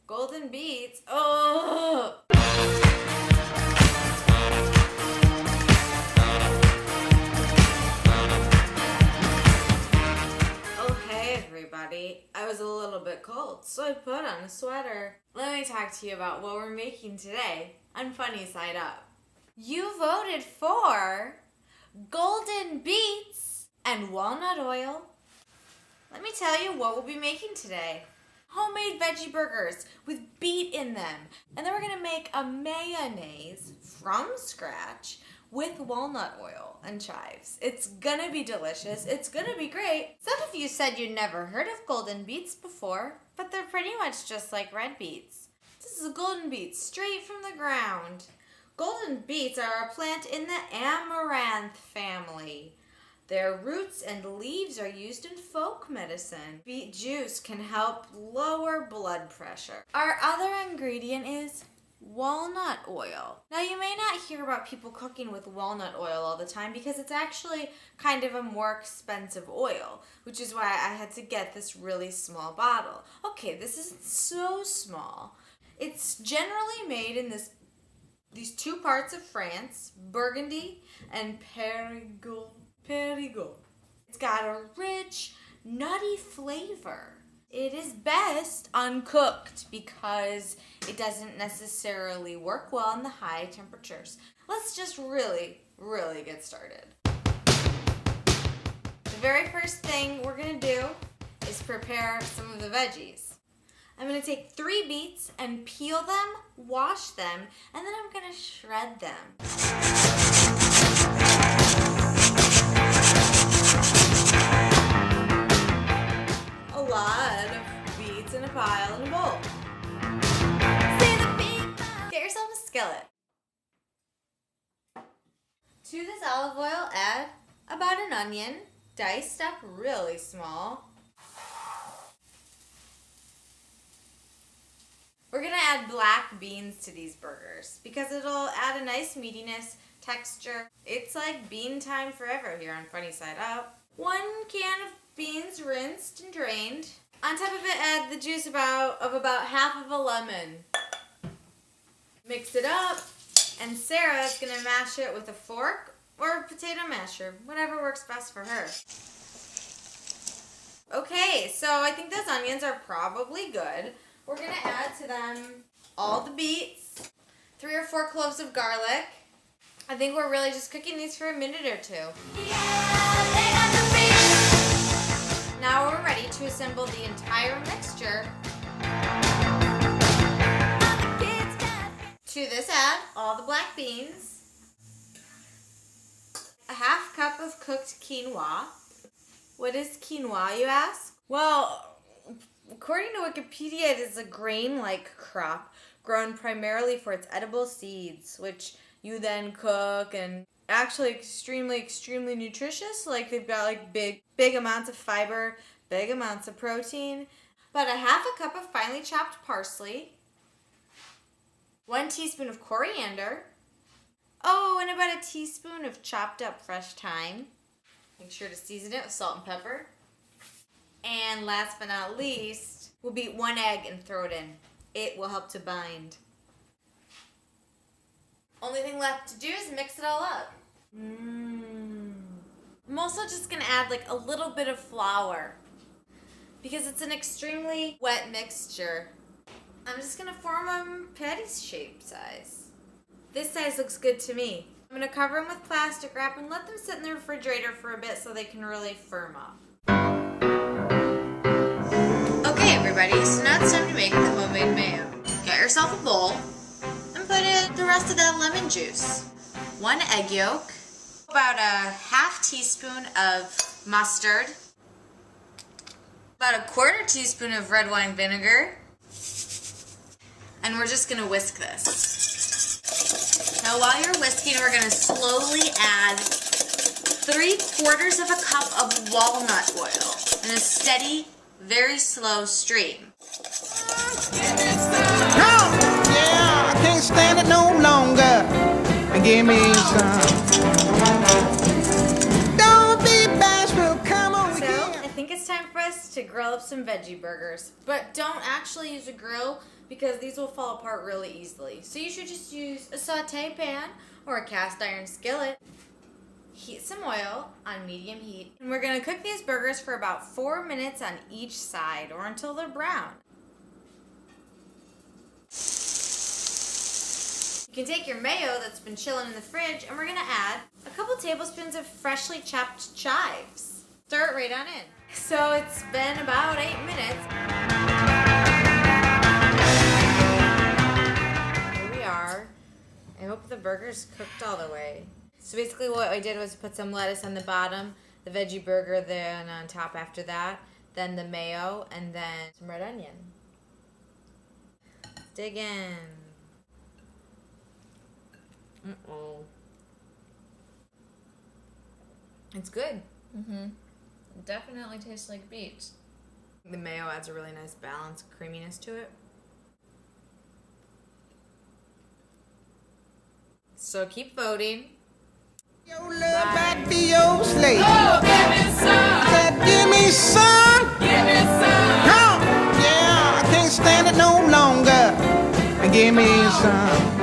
Golden beets. Oh! Oh, hey everybody. I was a little bit cold, so I put on a sweater. Let me talk to you about what we're making today on Funny Side Up. You voted for golden beets and walnut oil. Let me tell you what we'll be making today. Homemade veggie burgers with beet in them. And then we're going to make a mayonnaise from scratch with walnut oil and chives. It's going to be delicious. It's going to be great. Some of you said you'd never heard of golden beets before, but they're pretty much just like red beets. This is a golden beet straight from the ground. Golden beets are a plant in the amaranth family. Their roots and leaves are used in folk medicine. Beet juice can help lower blood pressure. Our other ingredient is walnut oil. Now you may not hear about people cooking with walnut oil all the time because it's actually kind of a more expensive oil, which is why I had to get this really small bottle. Okay, this isn't so small. It's generally made in these two parts of France, Burgundy and Périgord. It's got a rich, nutty flavor. It is best uncooked because it doesn't necessarily work well in the high temperatures. Let's just really get started. The very first thing we're going to do is prepare some of the veggies. I'm going to take 3 beets and peel them, wash them, and then I'm going to shred them. A lot of beets in a pile in a bowl. Get yourself a skillet. To this olive oil, add about an onion, diced up really small. We're going to add black beans to these burgers because it'll add a nice meatiness, texture. It's like bean time forever here on Funny Side Up. 1 can of beans rinsed and drained. On top of it, add the juice of about half of a lemon. Mix it up, and Sarah is going to mash it with a fork or a potato masher, whatever works best for her. Okay, so I think those onions are probably good. We're going to add to them all the beets, 3 or 4 cloves of garlic. I think we're really just cooking these for a minute or 2. Now we're ready to assemble the entire mixture. To this add all the black beans, a half cup of cooked quinoa. What is quinoa, you ask? Well, according to Wikipedia, it is a grain-like crop grown primarily for its edible seeds, which you then cook, and actually extremely nutritious. Like they've got like big amounts of fiber, big amounts of protein. About a half a cup of finely chopped parsley, 1 teaspoon of coriander, and about a teaspoon of chopped up fresh thyme. Make sure to season it with salt and pepper. And last but not least, we'll beat 1 egg and throw it in. It will help to bind. Only thing left to do is mix it all up. I'm also just going to add like a little bit of flour because it's an extremely wet mixture. I'm just going to form them patty shape size. This size looks good to me. I'm going to cover them with plastic wrap and let them sit in the refrigerator for a bit so they can really firm up. Okay everybody, so now it's time to make the homemade mayo. Get yourself a bowl and put in the rest of that lemon juice. 1 egg yolk, about a half teaspoon of mustard, about a 1/4 teaspoon of red wine vinegar, and we're just going to whisk this. Now while you're whisking, we're going to slowly add 3/4 of a cup of walnut oil in a steady, very slow stream. Yeah, I can't stand it no longer. Give me some. Don't be bashful, come on. So I think it's time for us to grill up some veggie burgers. But don't actually use a grill because these will fall apart really easily. So you should just use a saute pan or a cast iron skillet. Heat some oil on medium heat. And we're going to cook these burgers for about 4 minutes on each side or until they're brown. You can take your mayo that's been chilling in the fridge and we're going to add a couple tablespoons of freshly chopped chives. Stir it right on in. So it's been about 8 minutes. Here we are. I hope the burger's cooked all the way. So basically what I did was put some lettuce on the bottom, the veggie burger then on top after that, then the mayo, and then some red onion. Dig in. It's good. It definitely tastes like beets. The mayo adds a really nice balance, creaminess to it. So keep voting. Your love might be your slave. Oh, give me some. Said, give me some. Give me some. Huh? Yeah, I can't stand it no longer. Give me some.